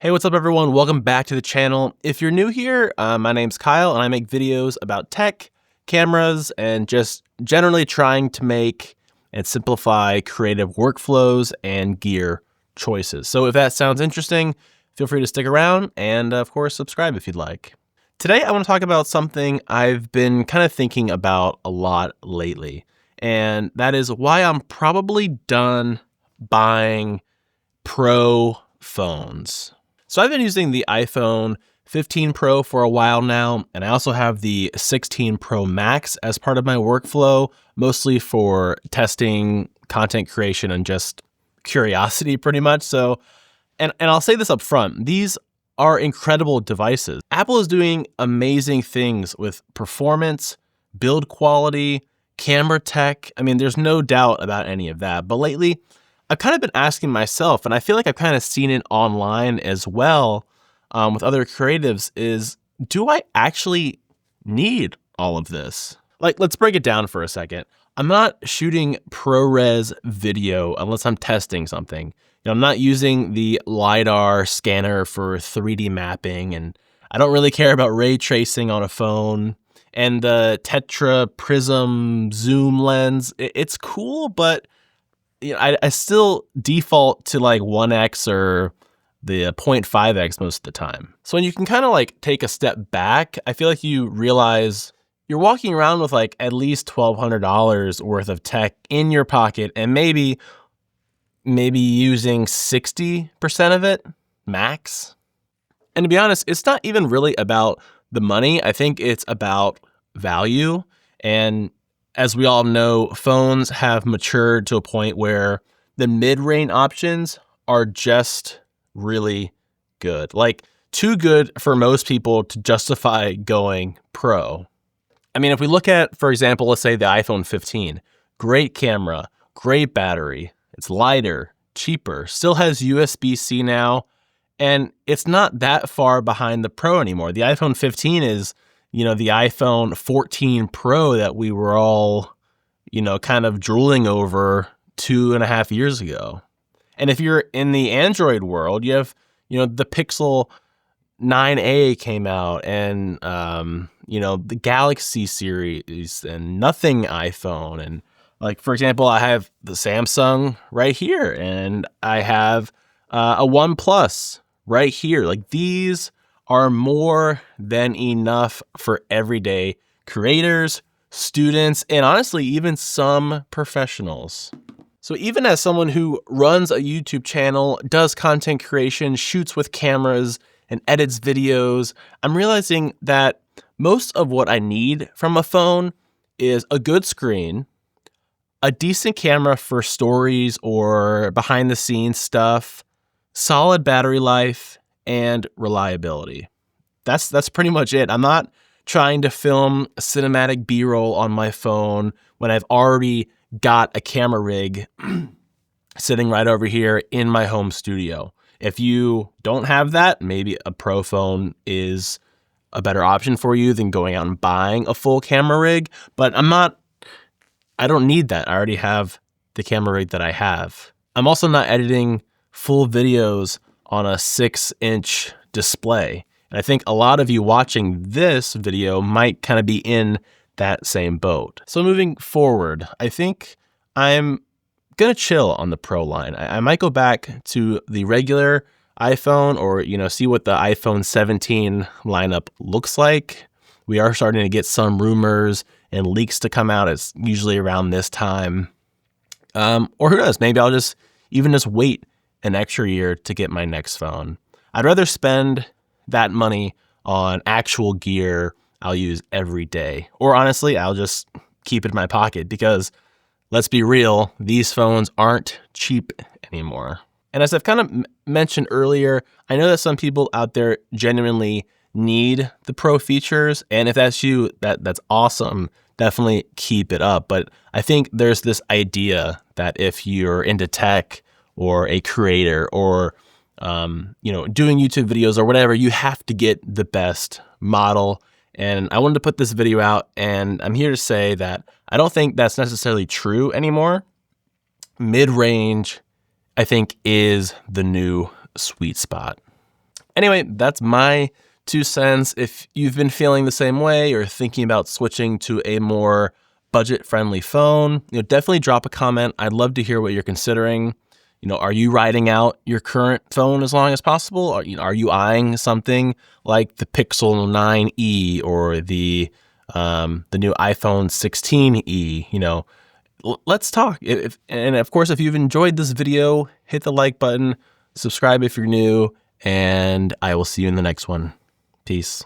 Hey, what's up everyone? Welcome back to the channel. If you're new here, my name's Kyle and I make videos about tech, cameras, and just generally trying to make and simplify creative workflows and gear choices. So if that sounds interesting, feel free to stick around and of course, subscribe if you'd like. Today, I want to talk about something I've been kind of thinking about a lot lately, and that is why I'm probably done buying pro phones. So I've been using the iPhone 15 Pro for a while now, and I also have the 16 Pro Max as part of my workflow, mostly for testing, content creation, and just curiosity pretty much. So, and I'll say this up front, these are incredible devices. Apple is doing amazing things with performance, build quality, camera tech. I mean, there's no doubt about any of that. But lately, I've kind of been asking myself, and I feel like I've kind of seen it online as well with other creatives, is do I actually need all of this? Like, let's break it down for a second. I'm not shooting ProRes video unless I'm testing something. You know, I'm not using the LiDAR scanner for 3D mapping, and I don't really care about ray tracing on a phone. And the Tetra Prism zoom lens, it's cool, but you know, I still default to like 1x or the 0.5x most of the time. So when you can kind of like take a step back, I feel like you realize you're walking around with like at least $1,200 worth of tech in your pocket and maybe using 60% of it max. And to be honest, it's not even really about the money. I think it's about value. And as we all know, phones have matured to a point where the mid-range options are just really good. Like too good for most people to justify going pro. I mean, if we look at, for example, let's say the iPhone 15, great camera, great battery, it's lighter, cheaper, still has USB-C now, and it's not that far behind the Pro anymore. The iPhone 15 is, you know, the iPhone 14 Pro that we were all, you know, kind of drooling over 2.5 years ago. And if you're in the Android world, you have, you know, the Pixel 9a came out and, you know, the Galaxy series and Nothing iPhone. And like, for example, I have the Samsung right here and I have a OnePlus right here. Like these are more than enough for everyday creators, students, and honestly, even some professionals. So even as someone who runs a YouTube channel, does content creation, shoots with cameras, and edits videos, I'm realizing that most of what I need from a phone is a good screen, a decent camera for stories or behind the scenes stuff, solid battery life, and reliability. That's pretty much it. I'm not trying to film a cinematic B-roll on my phone when I've already got a camera rig sitting right over here in my home studio. If you don't have that, maybe a pro phone is a better option for you than going out and buying a full camera rig, but I don't need that. I already have the camera rig that I have. I'm also not editing full videos on a 6-inch display. And I think a lot of you watching this video might kind of be in that same boat. So moving forward, I think I'm gonna chill on the Pro line. I might go back to the regular iPhone or, you know, see what the iPhone 17 lineup looks like. We are starting to get some rumors and leaks to come out. It's usually around this time. Or who knows, maybe I'll just wait an extra year to get my next phone. I'd rather spend that money on actual gear I'll use every day. Or honestly, I'll just keep it in my pocket because let's be real, these phones aren't cheap anymore. And as I've kind of mentioned earlier, I know that some people out there genuinely need the pro features. And if that's you, that's awesome. Definitely keep it up. But I think there's this idea that if you're into tech or a creator or you know, doing YouTube videos or whatever, you have to get the best model. And I wanted to put this video out, and I'm here to say that I don't think that's necessarily true anymore. Mid-range, I think, is the new sweet spot. Anyway, that's my 2 cents. If you've been feeling the same way or thinking about switching to a more budget-friendly phone, definitely drop a comment. I'd love to hear what you're considering. Are you riding out your current phone as long as possible? Are you eyeing something like the Pixel 9e or the new iPhone 16e? Let's talk. And of course, if you've enjoyed this video, hit the like button, subscribe if you're new, and I will see you in the next one. Peace.